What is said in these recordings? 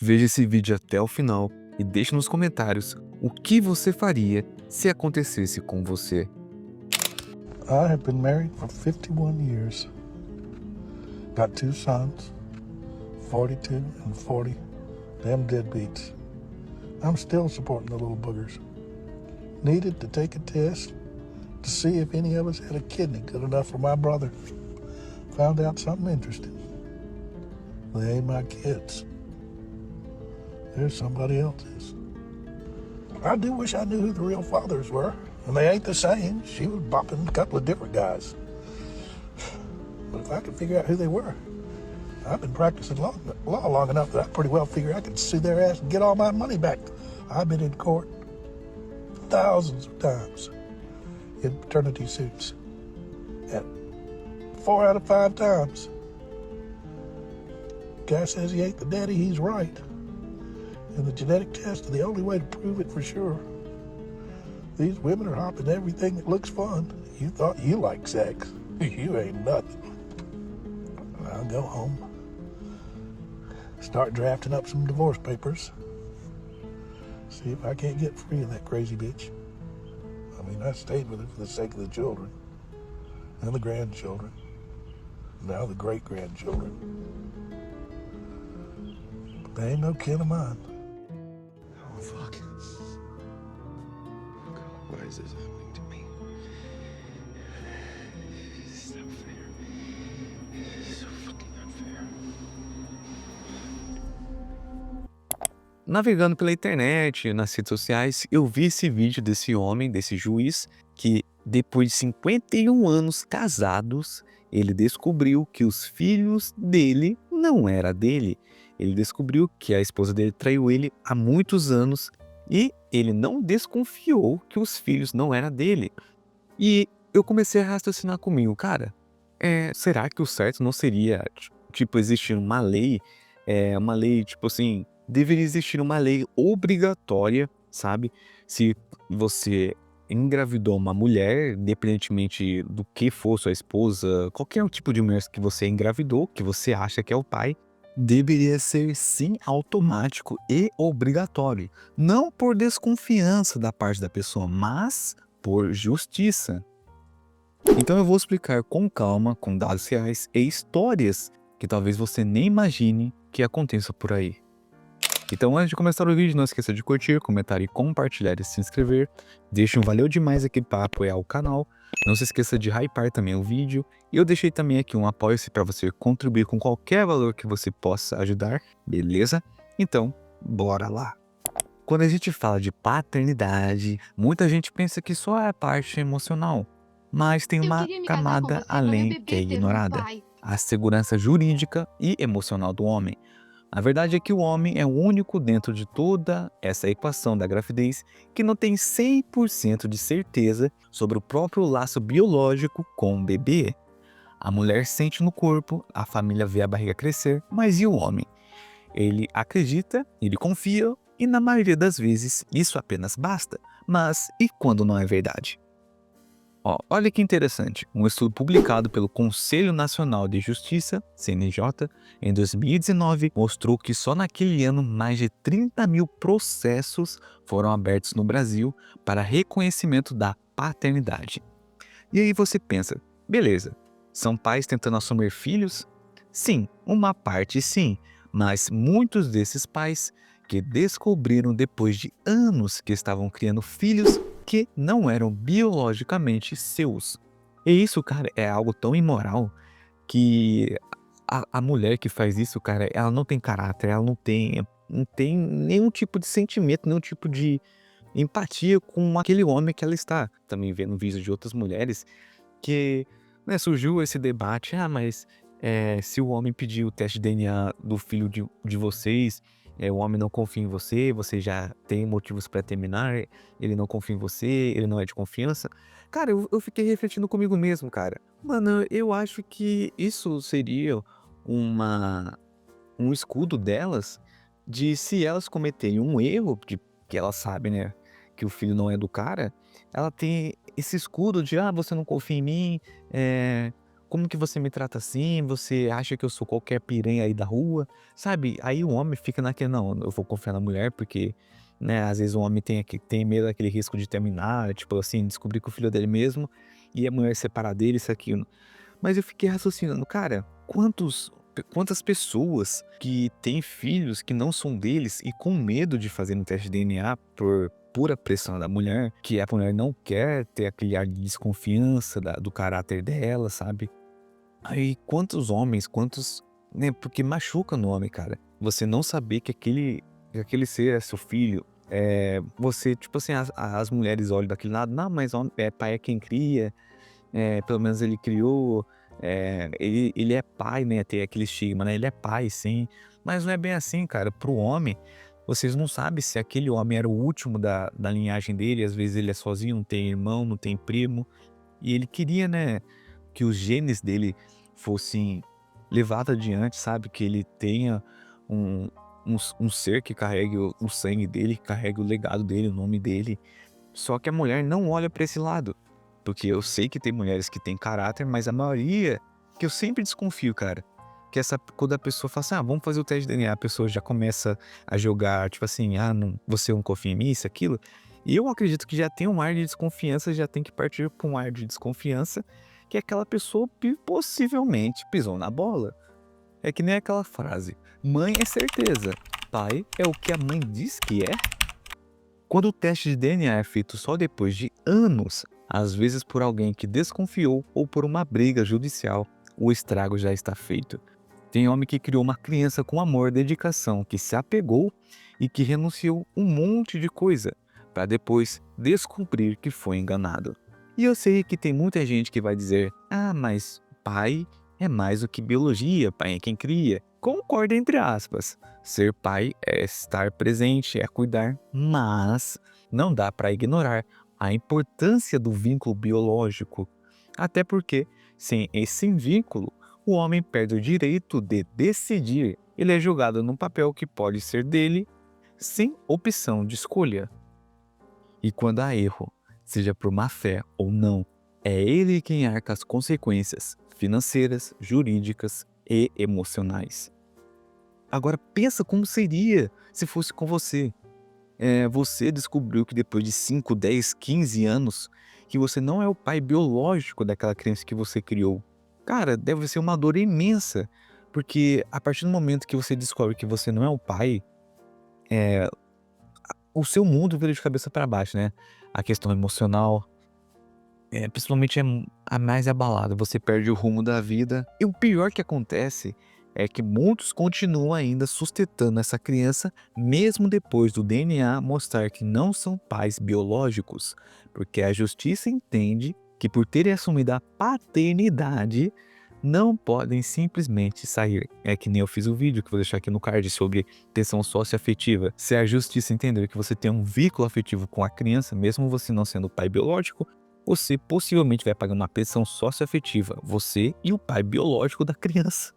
Veja esse vídeo até o final e deixe nos comentários o que você faria se acontecesse com você. I have been married for 51 years. Got 2 sons, 42 and 40. Them deadbeats. I'm still supporting the little boogers. Needed to take a test to see if any of us had a kidney good enough for my brother. Found out something interesting. They ain't my kids. They're somebody else's. I do wish I knew who the real fathers were. And they ain't the same. She was bopping a couple of different guys. But if I could figure out who they were, I've been practicing law long enough that I pretty well figure I could sue their ass and get all my money back. I've been in court thousands of times in paternity suits. And 4 out of 5 times, guy says he ain't the daddy, he's right. And the genetic test is the only way to prove it for sure. These women are hopping everything that looks fun. You thought you liked sex. You ain't nothing. I'll go home, start drafting up some divorce papers, see if I can't get free of that crazy bitch. I mean, I stayed with her for the sake of the children and the grandchildren, now the great-grandchildren. But they ain't no kin of mine. Oh, fuck. Why is this happening to me? It's not fair. It's so fucking unfair. Navegando pela internet, nas redes sociais, eu vi esse vídeo desse homem, desse juiz, que depois de 51 anos casados, ele descobriu que os filhos dele não eram dele. Ele descobriu que a esposa dele traiu ele há muitos anos e ele não desconfiou que os filhos não eram dele. E eu comecei a raciocinar comigo, cara, será que o certo não seria, tipo, existir uma lei, tipo assim, deveria existir uma lei obrigatória, sabe? Se você engravidou uma mulher, independentemente do que for sua esposa, qualquer tipo de mulher que você engravidou, que você acha que é o pai, deveria ser sim automático e obrigatório. Não por desconfiança da parte da pessoa, mas por justiça. Então eu vou explicar com calma, com dados reais e histórias que talvez você nem imagine que aconteça por aí. Então antes de começar o vídeo, não esqueça de curtir, comentar e compartilhar e se inscrever. Deixe um valeu demais aqui para apoiar o canal. Não se esqueça de hypar também o vídeo. E eu deixei também aqui um apoio-se para você contribuir com qualquer valor que você possa ajudar, beleza? Então, bora lá! Quando a gente fala de paternidade, muita gente pensa que só é a parte emocional. Mas tem Eu uma queria me casar com camada você para meu além que é bebê ter um ignorada: pai. a segurança jurídica e emocional do homem. A verdade é que o homem é o único dentro de toda essa equação da gravidez que não tem 100% de certeza sobre o próprio laço biológico com o bebê. A mulher sente no corpo, a família vê a barriga crescer, mas e o homem? Ele acredita, ele confia e na maioria das vezes isso apenas basta. Mas e quando não é verdade? Olha que interessante, um estudo publicado pelo Conselho Nacional de Justiça, CNJ, em 2019, mostrou que só naquele ano mais de 30 mil processos foram abertos no Brasil para reconhecimento da paternidade. E aí você pensa, beleza, são pais tentando assumir filhos? Sim, uma parte sim, mas muitos desses pais que descobriram depois de anos que estavam criando filhos que não eram biologicamente seus. E isso, cara, é algo tão imoral que a mulher que faz isso, cara, ela não tem caráter, ela não tem nenhum tipo de sentimento, nenhum tipo de empatia com aquele homem que ela está. Também vendo vídeos de outras mulheres que, né, surgiu esse debate, mas se o homem pedir o teste de DNA do filho de vocês, o homem não confia em você, você já tem motivos para terminar, ele não confia em você, ele não é de confiança. Cara, eu fiquei refletindo comigo mesmo, cara. Mano, eu acho que isso seria uma, um escudo delas de se elas cometerem um erro, de que elas sabem, né, que o filho não é do cara, ela tem esse escudo de, você não confia em mim, como que você me trata assim? Você acha que eu sou qualquer piranha aí da rua? Sabe? Aí o homem fica naquele, não, eu vou confiar na mulher porque, né, às vezes o homem tem medo daquele risco de terminar, tipo assim, descobrir que o filho é dele mesmo e a mulher separar dele, isso, aquilo. Mas eu fiquei raciocinando, cara, quantas pessoas que têm filhos que não são deles e com medo de fazer um teste de DNA por pura pressão da mulher, que a mulher não quer ter aquele ar de desconfiança do caráter dela, sabe? Aí quantos homens, né, porque machuca no homem, cara. Você não saber que aquele ser é seu filho. Você, tipo assim, as mulheres olham daquele lado, não, mas pai é quem cria, pelo menos ele criou, ele é pai, né, tem aquele estigma, né, ele é pai sim, mas não é bem assim, cara. Pro homem, vocês não sabem se aquele homem era o último da linhagem dele, às vezes ele é sozinho, não tem irmão, não tem primo, e ele queria, né, que os genes dele fossem levados adiante, sabe, que ele tenha um, um ser que carregue o sangue dele, que carregue o legado dele, o nome dele. Só que a mulher não olha pra esse lado. Porque eu sei que tem mulheres que têm caráter, mas a maioria, que eu sempre desconfio, cara, que quando a pessoa fala assim, vamos fazer o teste de DNA, a pessoa já começa a jogar, tipo assim, não, você não confia em mim, isso, aquilo. E eu acredito que já tem um ar de desconfiança, já tem que partir para um ar de desconfiança, que aquela pessoa possivelmente pisou na bola. É que nem aquela frase, mãe é certeza, pai é o que a mãe diz que é. Quando o teste de DNA é feito só depois de anos, às vezes por alguém que desconfiou ou por uma briga judicial, o estrago já está feito. Tem homem que criou uma criança com amor e dedicação, que se apegou e que renunciou um monte de coisa, para depois descobrir que foi enganado. E eu sei que tem muita gente que vai dizer, mas pai é mais do que biologia, pai é quem cria. Concordo entre aspas. Ser pai é estar presente, é cuidar, mas não dá para ignorar a importância do vínculo biológico. Até porque, sem esse vínculo, o homem perde o direito de decidir. Ele é julgado num papel que pode ser dele, sem opção de escolha. E quando há erro, seja por má fé ou não, é ele quem arca as consequências financeiras, jurídicas e emocionais. Agora pensa como seria se fosse com você. Você descobriu que depois de 5, 10, 15 anos que você não é o pai biológico daquela criança que você criou. Cara, deve ser uma dor imensa, porque a partir do momento que você descobre que você não é o pai, o seu mundo vira de cabeça para baixo, né? A questão emocional, principalmente a mais abalada, você perde o rumo da vida. E o pior que acontece é que muitos continuam ainda sustentando essa criança, mesmo depois do DNA mostrar que não são pais biológicos, porque a justiça entende que por terem assumido a paternidade, não podem simplesmente sair. É que nem eu fiz o vídeo que eu vou deixar aqui no card sobre tensão socioafetiva. Se a justiça entender que você tem um vínculo afetivo com a criança, mesmo você não sendo pai biológico, você possivelmente vai pagar uma pensão socioafetiva, você e o pai biológico da criança.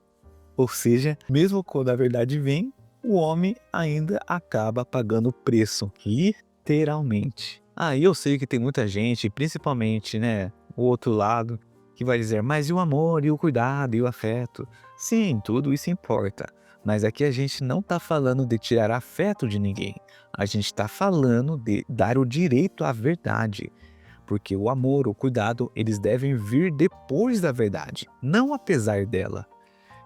Ou seja, mesmo quando a verdade vem, o homem ainda acaba pagando o preço, literalmente. E eu sei que tem muita gente, principalmente, né, o outro lado, que vai dizer, mas e o amor, e o cuidado, e o afeto? Sim, tudo isso importa. Mas aqui a gente não está falando de tirar afeto de ninguém. A gente está falando de dar o direito à verdade. Porque o amor, o cuidado, eles devem vir depois da verdade, não apesar dela.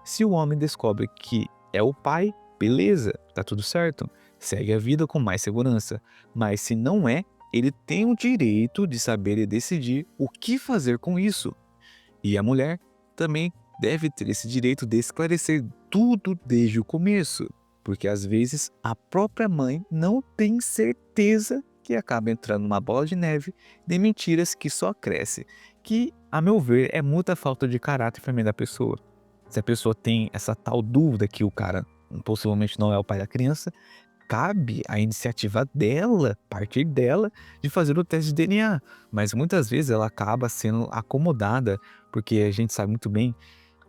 Se o homem descobre que é o pai, beleza, tá tudo certo, segue a vida com mais segurança. Mas se não é, ele tem o direito de saber e decidir o que fazer com isso. E a mulher também deve ter esse direito de esclarecer tudo desde o começo, porque às vezes a própria mãe não tem certeza que acaba entrando numa bola de neve de mentiras que só cresce, que, a meu ver, é muita falta de caráter também da pessoa. Se a pessoa tem essa tal dúvida que o cara possivelmente não é o pai da criança, cabe a iniciativa dela, partir dela, de fazer o teste de DNA. Mas muitas vezes ela acaba sendo acomodada, porque a gente sabe muito bem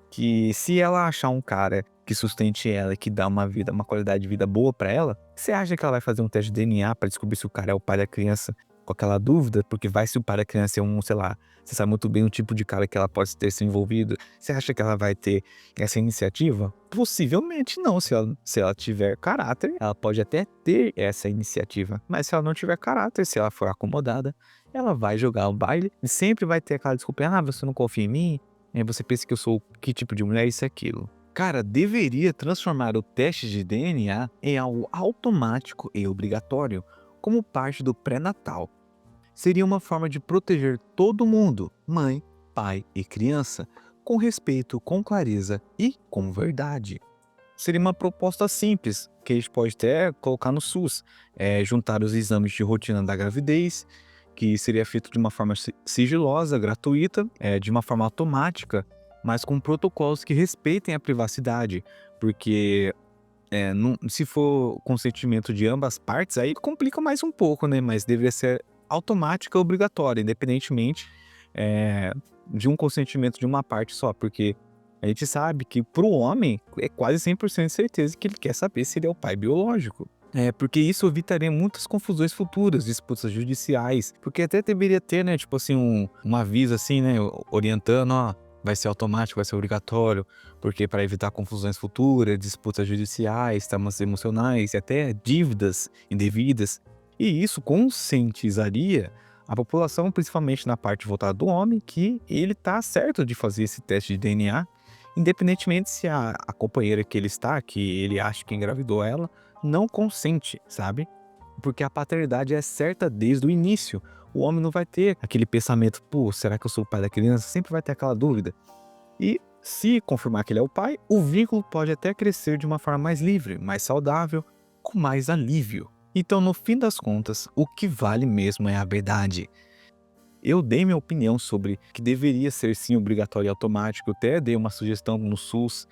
que se ela achar um cara que sustente ela e que dá uma qualidade de vida boa pra ela, você acha que ela vai fazer um teste de DNA pra descobrir se o cara é o pai da criança com aquela dúvida, porque vai se o pai da criança é um, sei lá, você sabe muito bem o tipo de cara que ela pode ter se envolvido, você acha que ela vai ter essa iniciativa? Possivelmente não, se ela tiver caráter, ela pode até ter essa iniciativa, mas se ela não tiver caráter, se ela for acomodada, ela vai jogar o baile e sempre vai ter aquela desculpa, você não confia em mim? Aí você pensa que eu sou que tipo de mulher, isso e aquilo. Cara, deveria transformar o teste de DNA em algo automático e obrigatório, como parte do pré-natal. Seria uma forma de proteger todo mundo, mãe, pai e criança, com respeito, com clareza e com verdade. Seria uma proposta simples, que a gente pode até colocar no SUS, juntar os exames de rotina da gravidez, que seria feito de uma forma sigilosa, gratuita, de uma forma automática, mas com protocolos que respeitem a privacidade, porque se for consentimento de ambas partes, aí complica mais um pouco, né? Mas deveria ser automática e obrigatória, independentemente de um consentimento de uma parte só, porque a gente sabe que para o homem é quase 100% de certeza que ele quer saber se ele é o pai biológico. Porque isso evitaria muitas confusões futuras, disputas judiciais, porque até deveria ter, né, tipo assim, um aviso assim, né, orientando, ó, vai ser automático, vai ser obrigatório, porque para evitar confusões futuras, disputas judiciais, traumas emocionais e até dívidas indevidas. E isso conscientizaria a população, principalmente na parte voltada do homem, que ele tá certo de fazer esse teste de DNA, independentemente se a companheira que ele está, que ele acha que engravidou ela, não consente, sabe? Porque a paternidade é certa desde o início. O homem não vai ter aquele pensamento, pô, será que eu sou o pai da criança? Sempre vai ter aquela dúvida. E se confirmar que ele é o pai, o vínculo pode até crescer de uma forma mais livre, mais saudável, com mais alívio. Então, no fim das contas, o que vale mesmo é a verdade. Eu dei minha opinião sobre que deveria ser sim obrigatório e automático, até dei uma sugestão no SUS,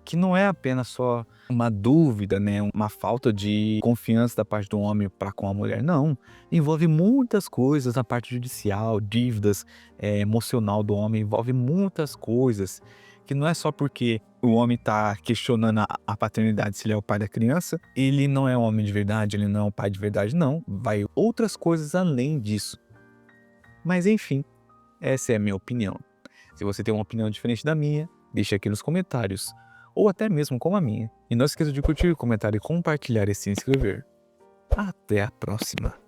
que não é apenas só uma dúvida, né, uma falta de confiança da parte do homem para com a mulher, não. Envolve muitas coisas na parte judicial, dívidas, emocional do homem, envolve muitas coisas, que não é só porque o homem está questionando a paternidade, se ele é o pai da criança, ele não é um homem de verdade, ele não é um pai de verdade, não. Vai outras coisas além disso. Mas enfim, essa é a minha opinião. Se você tem uma opinião diferente da minha, deixe aqui nos comentários, ou até mesmo como a minha. E não esqueça de curtir, comentar e compartilhar e se inscrever. Até a próxima!